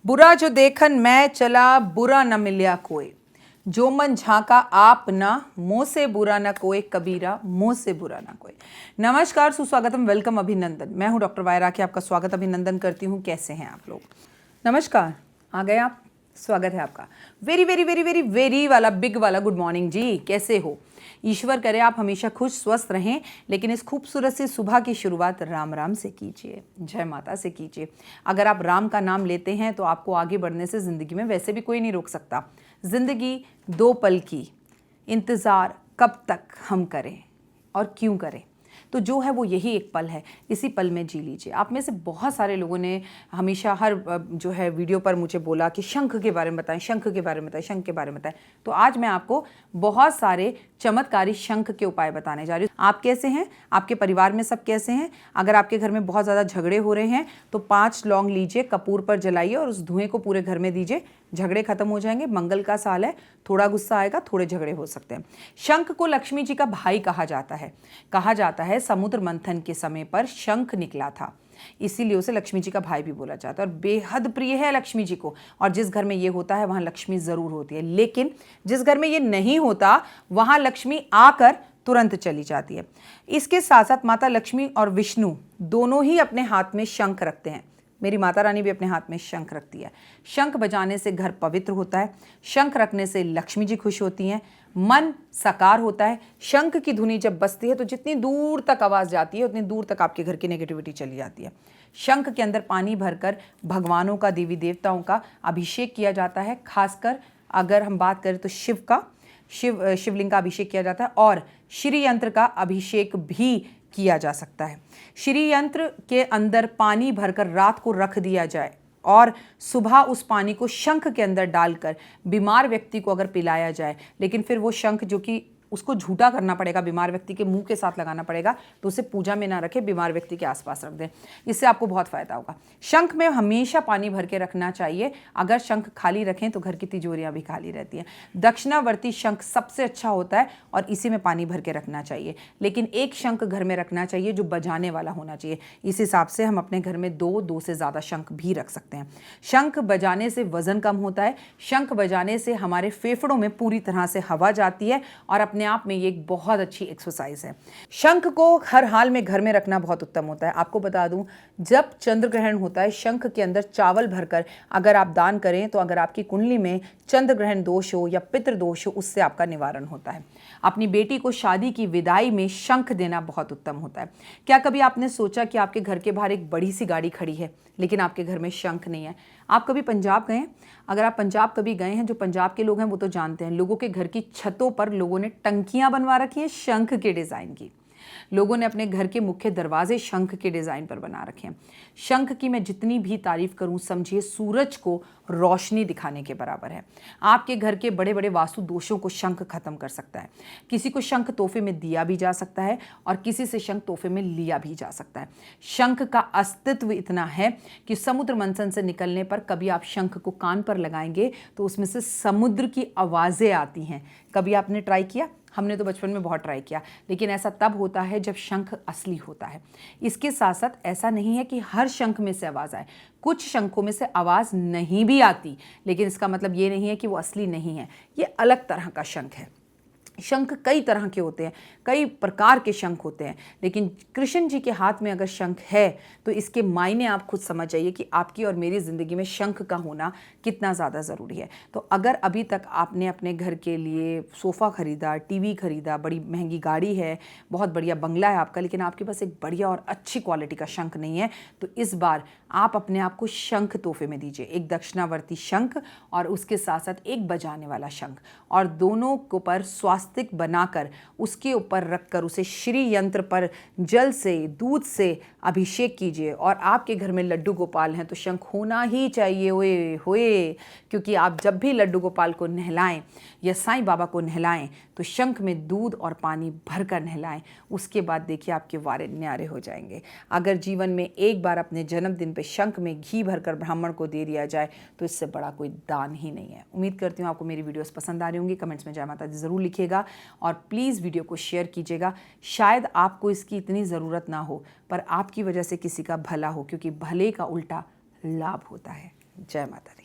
बुरा जो देखन मैं चला, बुरा न मिलिया कोई, जो मन झांका आप ना, मुंह से बुरा ना कोई कबीरा, मुंह से बुरा ना कोई। नमस्कार, सुस्वागतम, वेलकम, अभिनंदन। मैं हूं डॉक्टर वायरा के आपका स्वागत अभिनंदन करती हूं। कैसे हैं आप लोग? नमस्कार, आ गए आप? स्वागत है आपका। Very very very very very वाला बिग वाला गुड मॉर्निंग जी। कैसे हो? ईश्वर करे आप हमेशा खुश स्वस्थ रहें, लेकिन इस खूबसूरत सी सुबह की शुरुआत राम राम से कीजिए, जय माता से कीजिए। अगर आप राम का नाम लेते हैं तो आपको आगे बढ़ने से ज़िंदगी में वैसे भी कोई नहीं रोक सकता। ज़िंदगी दो पल की, इंतज़ार कब तक हम करें और क्यों करें? तो जो है वो यही एक पल है, इसी पल में जी लीजिए। आप में से बहुत सारे लोगों ने हमेशा हर जो है वीडियो पर मुझे बोला कि शंख के बारे में बताएं, शंख के बारे में बताएं, शंख के बारे में बताएं। तो आज मैं आपको बहुत सारे चमत्कारी शंख के उपाय बताने जा रही हूँ। आप कैसे हैं? आपके परिवार में सब कैसे हैं? अगर आपके घर में बहुत ज़्यादा झगड़े हो रहे हैं तो 5 लौंग लीजिए, कपूर पर जलाइए और उस धुएं को पूरे घर में दीजिए। झगड़े खत्म हो जाएंगे। मंगल का साल है, थोड़ा गुस्सा आएगा, थोड़े झगड़े हो सकते हैं। शंख को लक्ष्मी जी का भाई कहा जाता है। कहा जाता है समुद्र मंथन के समय पर शंख निकला था, इसीलिए उसे लक्ष्मी जी का भाई भी बोला जाता है और बेहद प्रिय है लक्ष्मी जी को। और जिस घर में ये होता है वहां लक्ष्मी जरूर होती है, लेकिन जिस घर में ये नहीं होता वहां लक्ष्मी आकर तुरंत चली जाती है। इसके साथ साथ माता लक्ष्मी और विष्णु दोनों ही अपने हाथ में शंख रखते हैं। मेरी माता रानी भी अपने हाथ में शंख रखती है। शंख बजाने से घर पवित्र होता है। शंख रखने से लक्ष्मी जी खुश होती हैं, मन साकार होता है। शंख की धुनी जब बजती है तो जितनी दूर तक आवाज़ जाती है उतनी दूर तक आपके घर की नेगेटिविटी चली जाती है। शंख के अंदर पानी भरकर भगवानों का, देवी देवताओं का अभिषेक किया जाता है। खासकर अगर हम बात करें तो शिवलिंग का अभिषेक किया जाता है और श्री यंत्र का अभिषेक भी किया जा सकता है। श्री यंत्र के अंदर पानी भरकर रात को रख दिया जाए और सुबह उस पानी को शंख के अंदर डालकर बीमार व्यक्ति को अगर पिलाया जाए, लेकिन फिर वो शंख जो कि उसको झूठा करना पड़ेगा, बीमार व्यक्ति के मुंह के साथ लगाना पड़ेगा, तो उसे पूजा में ना रखें, बीमार व्यक्ति के आसपास रख दें। इससे आपको बहुत फायदा होगा। शंख में हमेशा पानी भर के रखना चाहिए। अगर शंख खाली रखें तो घर की तिजोरियां भी खाली रहती हैं। दक्षिणावर्ती शंख सबसे अच्छा होता है और इसी में पानी भर के रखना चाहिए, लेकिन एक शंख घर में रखना चाहिए जो बजाने वाला होना चाहिए। इस हिसाब से हम अपने घर में दो से ज़्यादा शंख भी रख सकते हैं। शंख बजाने से वजन कम होता है। शंख बजाने से हमारे फेफड़ों में पूरी तरह से हवा जाती है और अपने आप में ये एक बहुत अच्छी एक्सरसाइज है। शंख को हर हाल में घर में रखना बहुत उत्तम होता है। आपको बता दूं, जब चंद्र ग्रहण होता है शंख के अंदर चावल भरकर अगर आप दान करें तो अगर आपकी कुंडली में चंद्र ग्रहण दोष हो या पितृ दोष हो, उससे आपका निवारण होता है। अपनी बेटी को शादी की विदाई में शंख देना बहुत उत्तम होता है। क्या कभी आपने सोचा कि आपके घर के बाहर एक बड़ी सी गाड़ी खड़ी है लेकिन आपके घर में शंख नहीं है? आप कभी पंजाब गए हैं? अगर आप पंजाब कभी गए हैं, जो पंजाब के लोग हैं वो तो जानते हैं, लोगों के घर की छतों पर लोगों ने टंकियां बनवा रखी हैं शंख के डिज़ाइन की। लोगों ने अपने घर के मुख्य दरवाजे शंख के डिज़ाइन पर बना रखे हैं। शंख की मैं जितनी भी तारीफ करूं, समझिए सूरज को रोशनी दिखाने के बराबर है। आपके घर के बड़े बड़े वास्तु दोषों को शंख खत्म कर सकता है। किसी को शंख तोहफे में दिया भी जा सकता है और किसी से शंख तोहफे में लिया भी जा सकता है। शंख का अस्तित्व इतना है कि समुद्र मंथन से निकलने पर कभी आप शंख को कान पर लगाएंगे तो उसमें से समुद्र की आवाज़ें आती हैं। कभी आपने ट्राई किया? हमने तो बचपन में बहुत ट्राई किया, लेकिन ऐसा तब होता है जब शंख असली होता है। इसके साथ साथ ऐसा नहीं है कि हर शंख में से आवाज़ आए। कुछ शंखों में से आवाज़ नहीं भी आती, लेकिन इसका मतलब ये नहीं है कि वो असली नहीं है। ये अलग तरह का शंख है। शंख कई तरह के होते हैं, कई प्रकार के शंख होते हैं, लेकिन कृष्ण जी के हाथ में अगर शंख है तो इसके मायने आप खुद समझ जाइए कि आपकी और मेरी ज़िंदगी में शंख का होना कितना ज़्यादा ज़रूरी है। तो अगर अभी तक आपने अपने घर के लिए सोफ़ा ख़रीदा, टीवी ख़रीदा, बड़ी महंगी गाड़ी है, बहुत बढ़िया बंगला है आपका, लेकिन आपके पास एक बढ़िया और अच्छी क्वालिटी का शंख नहीं है, तो इस बार आप अपने आप को शंख तोहफे में दीजिए। एक दक्षिणावर्ती शंख और उसके साथ साथ एक बजाने वाला शंख, और दोनों को पर स्वास्तिक बनाकर उसके ऊपर रखकर उसे श्री यंत्र पर जल से, दूध से अभिषेक कीजिए। और आपके घर में लड्डू गोपाल हैं तो शंख होना ही चाहिए होए होए, क्योंकि आप जब भी लड्डू गोपाल को नहलाएं या साईं बाबा को नहलाएं तो शंख में दूध और पानी भरकर नहलाएं। उसके बाद देखिए आपके वारे न्यारे हो जाएंगे। अगर जीवन में एक बार अपने जन्मदिन पे शंख में घी भरकर ब्राह्मण को दे दिया जाए तो इससे बड़ा कोई दान ही नहीं है। उम्मीद करती हूँ आपको मेरी वीडियोस पसंद आ रही होंगी। कमेंट्स में जय माता दी ज़रूर लिखिएगा। कीजिएगा और प्लीज़ वीडियो को शेयर कीजिएगा। शायद आपको इसकी इतनी ज़रूरत ना हो, पर आपकी वजह से किसी का भला हो, क्योंकि भले का उल्टा लाभ होता है। जय माता दी।